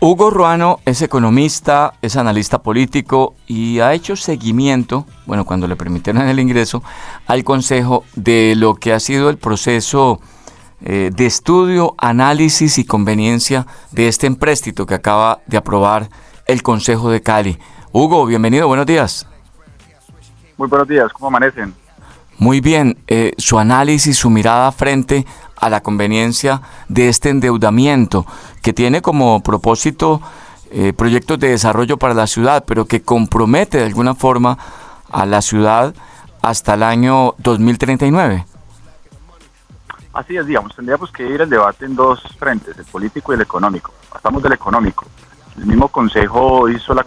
Hugo Ruano es economista, es analista político y ha hecho seguimiento, bueno, cuando le permitieron el ingreso, al Consejo de lo que ha sido el proceso de estudio, análisis y conveniencia de este empréstito que acaba de aprobar el Consejo de Cali. Hugo, bienvenido, buenos días. Muy buenos días, ¿cómo amanecen? Muy bien, su análisis, su mirada frente a la conveniencia de este endeudamiento que tiene como propósito proyectos de desarrollo para la ciudad, pero que compromete de alguna forma a la ciudad hasta el año 2039. Así es, digamos, tendríamos que ir al debate en dos frentes, el político y el económico. Pasamos del económico. El mismo Consejo hizo los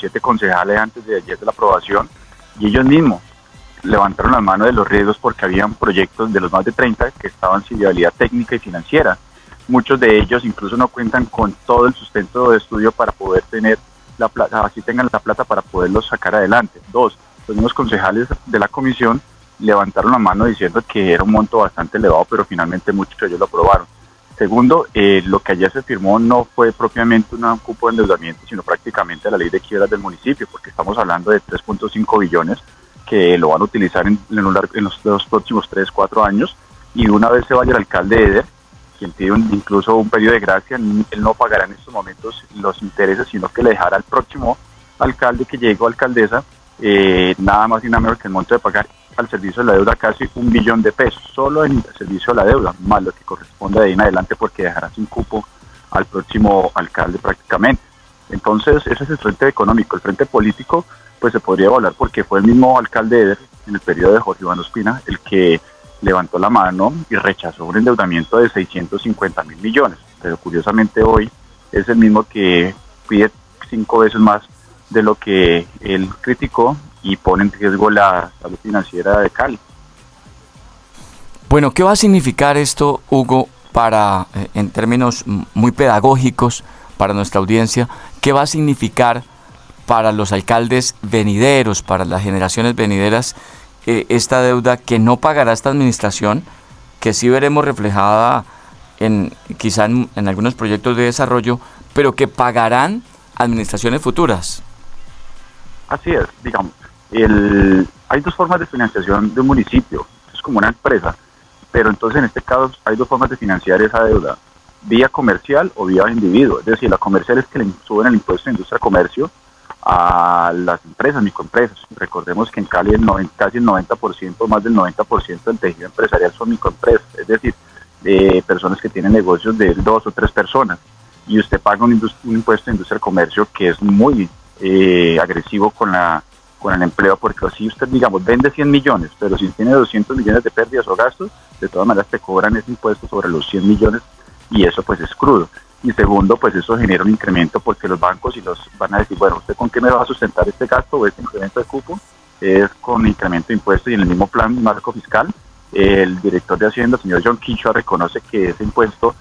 7 concejales antes de ayer de la aprobación, y ellos mismos levantaron las manos de los riesgos porque habían proyectos de los más de 30 que estaban sin viabilidad técnica y financiera. Muchos de ellos incluso no cuentan con todo el sustento de estudio para poder tener la plata, así tengan la plata para poderlos sacar adelante. Dos, los mismos concejales de la comisión levantaron la mano diciendo que era un monto bastante elevado, pero finalmente muchos de ellos lo aprobaron. Segundo, lo que ayer se firmó no fue propiamente un cupo de endeudamiento, sino prácticamente la ley de quiebras del municipio, porque estamos hablando de 3.5 billones que lo van a utilizar en los próximos 3, 4 años, y una vez se vaya el alcalde Eder, quien pide incluso un periodo de gracia, él no pagará en estos momentos los intereses, sino que le dejará al próximo alcalde que llegue o alcaldesa nada más y nada menos que el monto de pagar al servicio de la deuda casi 1 billón de pesos, solo en el servicio de la deuda, más lo que corresponde de ahí en adelante, porque dejará sin cupo al próximo alcalde prácticamente. Entonces ese es el frente económico. El frente político pues se podría evaluar porque fue el mismo alcalde Eder en el periodo de Jorge Iván Ospina el que levantó la mano y rechazó un endeudamiento de 650.000 millones, pero curiosamente hoy es el mismo que pide 5 veces más de lo que él criticó y pone en riesgo la salud financiera de Cali. Bueno, ¿qué va a significar esto, Hugo, para, en términos muy pedagógicos para nuestra audiencia, qué va a significar para los alcaldes venideros, para las generaciones venideras, esta deuda que no pagará esta administración, que sí veremos reflejada quizá en algunos proyectos de desarrollo, pero que pagarán administraciones futuras? Así es, digamos, hay 2 formas de financiación de un municipio, es como una empresa, pero entonces en este caso hay 2 formas de financiar esa deuda, vía comercial o vía individuo. Es decir, la comercial es que le suben el impuesto de industria comercio a las empresas, microempresas. Recordemos que en Cali casi el 90%, más del 90% del tejido empresarial son microempresas, es decir, personas que tienen negocios de 2 o 3 personas, y usted paga un impuesto de industria comercio que es muy agresivo con el empleo, porque así usted, digamos, vende 100 millones, pero si tiene 200 millones de pérdidas o gastos, de todas maneras te cobran ese impuesto sobre los 100 millones, y eso pues es crudo. Y segundo, pues eso genera un incremento porque los bancos y los van a decir, bueno, ¿usted con qué me va a sustentar este gasto o este incremento de cupo? Es con incremento de impuestos, y en el mismo plan marco fiscal, el director de Hacienda, señor John Quichua, reconoce que ese impuesto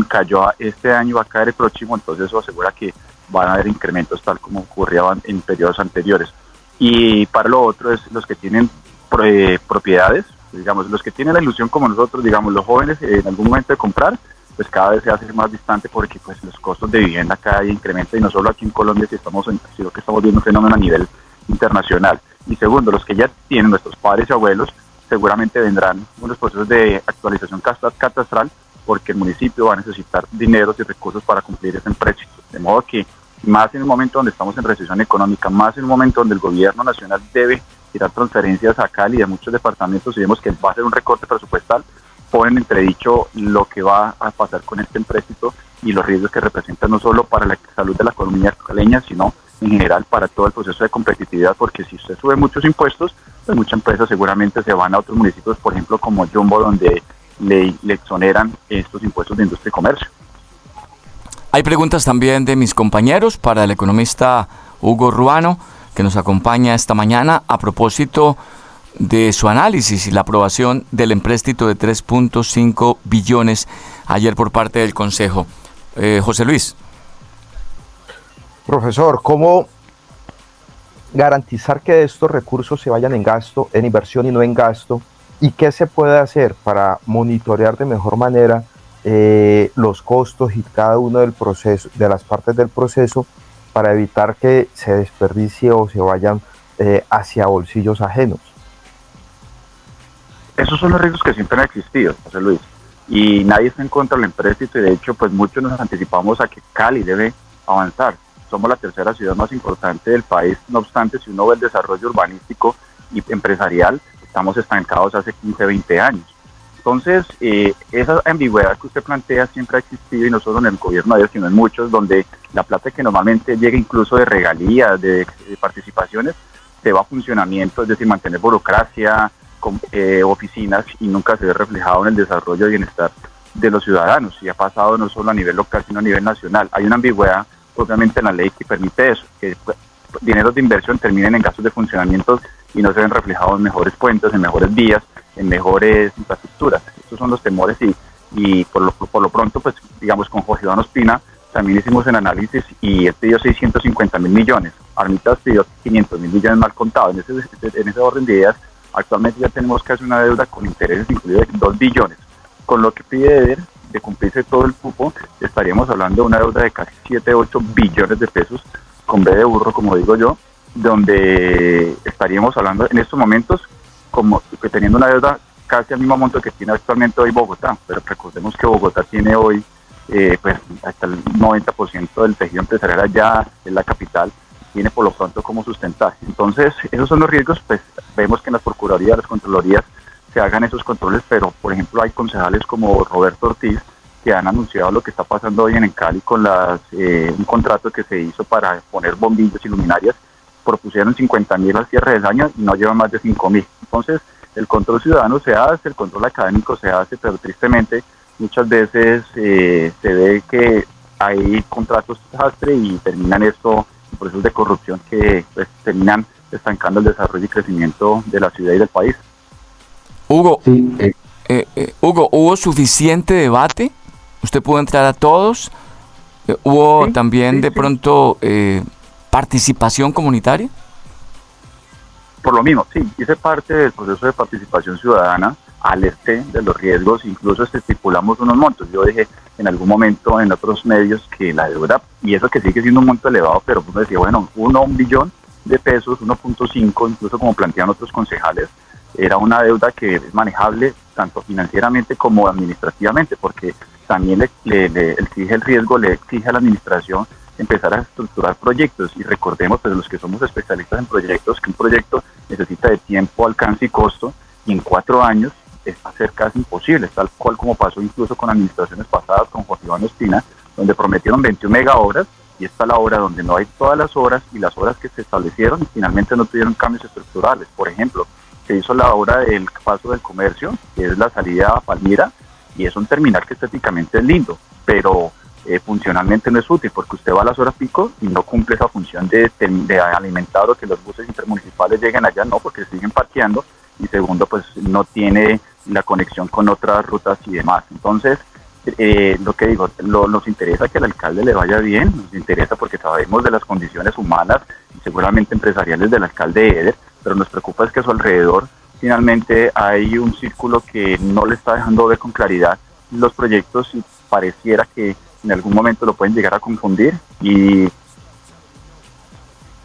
cayó este año, va a caer el próximo, entonces eso asegura que van a haber incrementos tal como ocurría en periodos anteriores. Y para lo otro es los que tienen propiedades, digamos, los que tienen la ilusión como nosotros, digamos, los jóvenes en algún momento de comprar, pues cada vez se hace más distante porque pues los costos de vivienda cada día incrementan, y no solo aquí en Colombia, sino que estamos viendo un fenómeno a nivel internacional. Y segundo, los que ya tienen, nuestros padres y abuelos, seguramente vendrán unos procesos de actualización catastral, porque el municipio va a necesitar dineros y recursos para cumplir ese empréstito. De modo que, más en un momento donde estamos en recesión económica, más en un momento donde el gobierno nacional debe tirar transferencias a Cali y a muchos departamentos, y vemos que va a ser un recorte presupuestal, ponen entredicho lo que va a pasar con este empréstito y los riesgos que representa no solo para la salud de la economía caleña, sino en general para todo el proceso de competitividad, porque si usted sube muchos impuestos, pues muchas empresas seguramente se van a otros municipios, por ejemplo como Jumbo, donde le exoneran estos impuestos de industria y comercio. Hay preguntas también de mis compañeros para el economista Hugo Ruano, que nos acompaña esta mañana a propósito de su análisis y la aprobación del empréstito de 3.5 billones ayer por parte del Consejo. José Luis. Profesor, ¿cómo garantizar que estos recursos se vayan en gasto, en inversión y no en gasto? ¿Y qué se puede hacer para monitorear de mejor manera los costos y cada uno del proceso, de las partes del proceso, para evitar que se desperdicie o se vayan hacia bolsillos ajenos. Esos son los riesgos que siempre han existido, José Luis, y nadie está en contra del empréstito, y de hecho pues muchos nos anticipamos a que Cali debe avanzar. Somos la tercera ciudad más importante del país, no obstante, si uno ve el desarrollo urbanístico y empresarial, estamos estancados hace 15, 20 años. Entonces, esa ambigüedad que usted plantea siempre ha existido, y no solo en el gobierno de ellos, sino en muchos, donde la plata que normalmente llega incluso de regalías, de participaciones, se va a funcionamiento, es decir, mantener burocracia, oficinas, y nunca se ve reflejado en el desarrollo y bienestar de los ciudadanos. Y ha pasado no solo a nivel local, sino a nivel nacional. Hay una ambigüedad obviamente en la ley que permite eso, que dineros de inversión terminen en gastos de funcionamiento y no se ven reflejados en mejores puentes, en mejores vías, en mejores infraestructuras. Estos son los temores, y por lo pronto, pues digamos, con Jorge Iván Ospina también hicimos el análisis, y él pidió 650.000 millones, Armitas pidió 500.000 millones mal contados. En ese orden de ideas, actualmente ya tenemos casi una deuda con intereses incluidos de 2 billones. Con lo que pide Eder, de cumplirse todo el cupo, estaríamos hablando de una deuda de casi 7, 8 billones de pesos, con B de burro, como digo yo, donde estaríamos hablando en estos momentos como que teniendo una deuda casi al mismo monto que tiene actualmente hoy Bogotá. Pero recordemos que Bogotá tiene hoy pues hasta el 90% del tejido empresarial allá en la capital, tiene por lo pronto como sustentar. Entonces, esos son los riesgos. Pues vemos que en las procuradurías, las contralorías, se hagan esos controles, pero por ejemplo hay concejales como Roberto Ortiz que han anunciado lo que está pasando hoy en Cali con un contrato que se hizo para poner bombillos y luminarias. Propusieron 50.000 al cierre del año y no llevan más de 5.000. Entonces, el control ciudadano se hace, el control académico se hace, pero tristemente muchas veces se ve que hay contratos desastre y terminan esto en procesos de corrupción que pues terminan estancando el desarrollo y crecimiento de la ciudad y del país. Hugo, sí, Hugo, ¿hubo suficiente debate? ¿Usted pudo entrar a todos? ¿Hubo también de pronto participación comunitaria? Por lo mismo, sí, hice parte del proceso de participación ciudadana, alerté de los riesgos, incluso estipulamos unos montos. Yo dije en algún momento en otros medios que la deuda, y eso que sigue siendo un monto elevado, pero uno decía, bueno, 1 billón de pesos, 1.5, incluso como plantean otros concejales, era una deuda que es manejable tanto financieramente como administrativamente, porque también le exige el riesgo, le exige a la administración empezar a estructurar proyectos. Y recordemos, pues los que somos especialistas en proyectos, que un proyecto necesita de tiempo, alcance y costo, y en 4 años va a ser casi imposible, tal cual como pasó incluso con administraciones pasadas, con Jorge Iván Ospina, donde prometieron 21 megahoras, y esta es la hora donde no hay todas las horas, y las horas que se establecieron y finalmente no tuvieron cambios estructurales. Por ejemplo, se hizo la obra del Paso del Comercio, que es la salida a Palmira, y es un terminal que estéticamente es lindo, pero funcionalmente no es útil, porque usted va a las horas pico y no cumple esa función de alimentar o que los buses intermunicipales lleguen allá, no, porque siguen parqueando, y segundo, pues no tiene la conexión con otras rutas y demás. Entonces, lo que digo, nos interesa que al alcalde le vaya bien, nos interesa porque sabemos de las condiciones humanas y seguramente empresariales del alcalde Eder, pero nos preocupa es que a su alrededor finalmente hay un círculo que no le está dejando ver con claridad los proyectos, y pareciera que en algún momento lo pueden llegar a confundir. Y un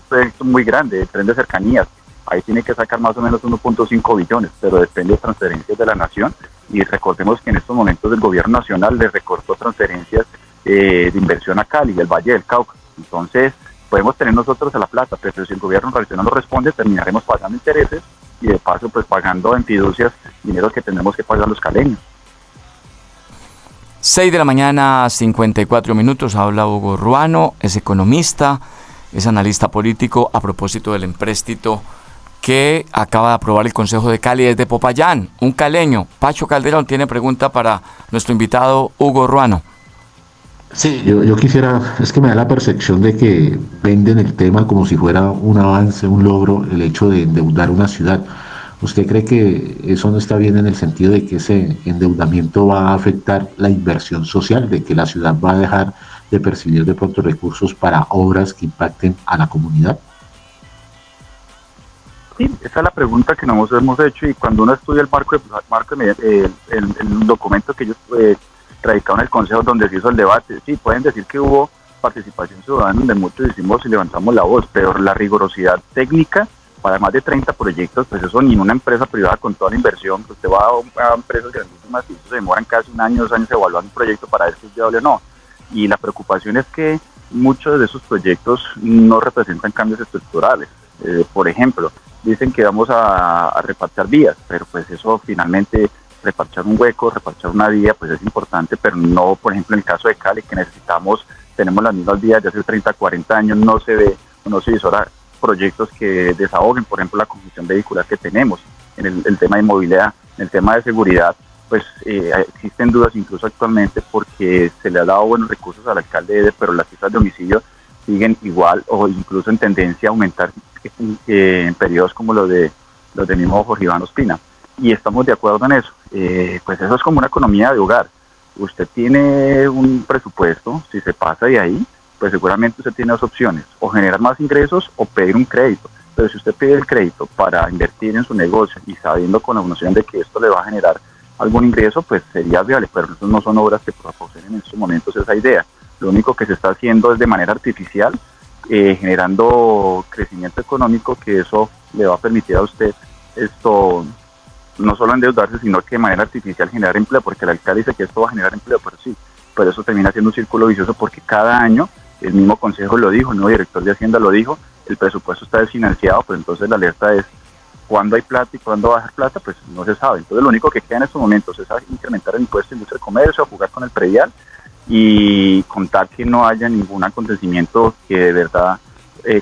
proyecto muy grande, el tren de cercanías, ahí tiene que sacar más o menos 1.5 billones, pero depende de transferencias de la nación, y recordemos que en estos momentos el gobierno nacional le recortó transferencias de inversión a Cali y el Valle del Cauca. Entonces podemos tener nosotros a la plata, pero si el gobierno nacional no responde, terminaremos pagando intereses y de paso pues pagando en fiducias dinero que tendremos que pagar los caleños. 6 de la mañana, 54 minutos, habla Hugo Ruano, es economista, es analista político, a propósito del empréstito que acaba de aprobar el Consejo de Cali desde Popayán. Un caleño, Pacho Calderón, tiene pregunta para nuestro invitado Hugo Ruano. Sí, yo quisiera, es que me da la percepción de que venden el tema como si fuera un avance, un logro, el hecho de endeudar una ciudad. ¿Usted cree que eso no está bien en el sentido de que ese endeudamiento va a afectar la inversión social, de que la ciudad va a dejar de percibir de pronto recursos para obras que impacten a la comunidad? Sí, esa es la pregunta que nos hemos hecho, y cuando uno estudia el documento que ellos radicado en el Consejo donde se hizo el debate. Sí, pueden decir que hubo participación ciudadana donde muchos hicimos y levantamos la voz, pero la rigurosidad técnica para más de 30 proyectos, pues eso ni en una empresa privada con toda la inversión, pues usted va a empresas grandísimas y eso se demoran casi un año, 2 años evaluando un proyecto para ver si es viable o no. Y la preocupación es que muchos de esos proyectos no representan cambios estructurales. Por ejemplo, dicen que vamos a reparchar vías, pero pues eso finalmente, reparchar un hueco, reparchar una vía, pues es importante, pero no, por ejemplo, en el caso de Cali, que tenemos las mismas vías de hace 30, 40 años, no se ve, no se visora proyectos que desahoguen, por ejemplo, la congestión vehicular que tenemos, en el tema de movilidad, en el tema de seguridad, pues existen dudas incluso actualmente porque se le ha dado buenos recursos al alcalde de Eder, pero las cifras de homicidios siguen igual o incluso en tendencia a aumentar en periodos como los de mismo Jorge Iván Ospina. Y estamos de acuerdo en eso. Pues eso es como una economía de hogar. Usted tiene un presupuesto, si se pasa de ahí, pues seguramente usted tiene dos opciones, o generar más ingresos o pedir un crédito. Pero si usted pide el crédito para invertir en su negocio y sabiendo con la noción de que esto le va a generar algún ingreso, pues sería viable, pero eso no son obras que poseen en estos momentos esa idea. Lo único que se está haciendo es de manera artificial, generando crecimiento económico, que eso le va a permitir a usted esto no solo endeudarse, sino que de manera artificial generar empleo, porque el alcalde dice que esto va a generar empleo, pero sí, pero eso termina siendo un círculo vicioso porque cada año, el mismo Consejo lo dijo, el nuevo director de Hacienda lo dijo, el presupuesto está desfinanciado, pues entonces la alerta es cuándo hay plata y cuándo va a haber plata, pues no se sabe. Entonces lo único que queda en estos momentos es incrementar el impuesto de industria y comercio, jugar con el predial y contar que no haya ningún acontecimiento que de verdad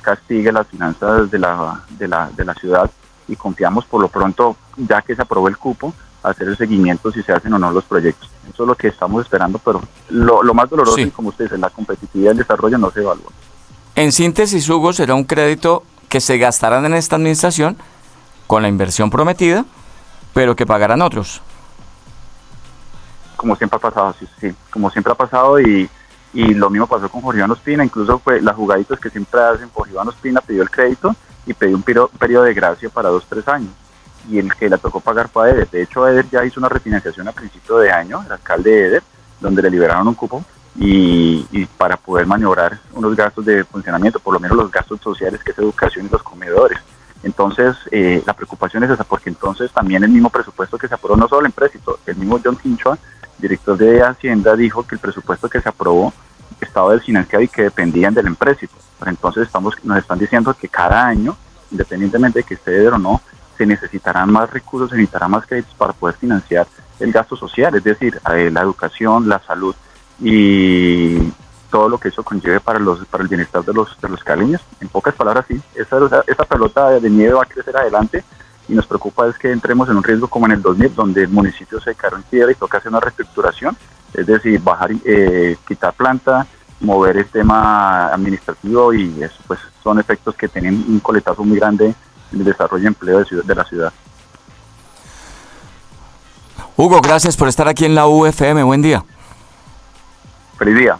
castigue las finanzas de la ciudad, y confiamos por lo pronto, ya que se aprobó el cupo, hacer el seguimiento si se hacen o no los proyectos. Eso es lo que estamos esperando, pero lo más doloroso, sí, y como usted dice, la competitividad y el desarrollo no se evalúa. En síntesis, Hugo, será un crédito que se gastarán en esta administración con la inversión prometida, pero que pagarán otros. Como siempre ha pasado, sí, como siempre ha pasado, y lo mismo pasó con Jorge Iván Ospina. Incluso fue las jugaditas que siempre hacen. Jorge Iván Ospina pidió el crédito y pidió un periodo de gracia para 2-3 años, y el que le tocó pagar fue a Eder. De hecho, Eder ya hizo una refinanciación a principio de año, el alcalde de Eder, donde le liberaron un cupo y para poder maniobrar unos gastos de funcionamiento, por lo menos los gastos sociales, que es educación y los comedores. Entonces, la preocupación es esa, porque entonces también el mismo presupuesto que se aprobó, no solo el empréstito, el mismo John Quinchua, director de Hacienda, dijo que el presupuesto que se aprobó estaba desfinanciado y que dependían del empréstito. Pero entonces nos están diciendo que cada año, independientemente de que esté Eder o no, se necesitarán más recursos, se necesitarán más créditos para poder financiar el gasto social, es decir, la educación, la salud y todo lo que eso conlleve para el bienestar de los caleños. En pocas palabras, sí, esa pelota de nieve va a crecer adelante, y nos preocupa es que entremos en un riesgo como en el 2000, donde el municipio se quedó en quiebra y toca hacer una reestructuración, es decir, quitar planta, mover el tema administrativo, y eso pues son efectos que tienen un coletazo muy grande en el desarrollo y empleo de la ciudad. Hugo, gracias por estar aquí en la UFM. Buen día. Feliz día.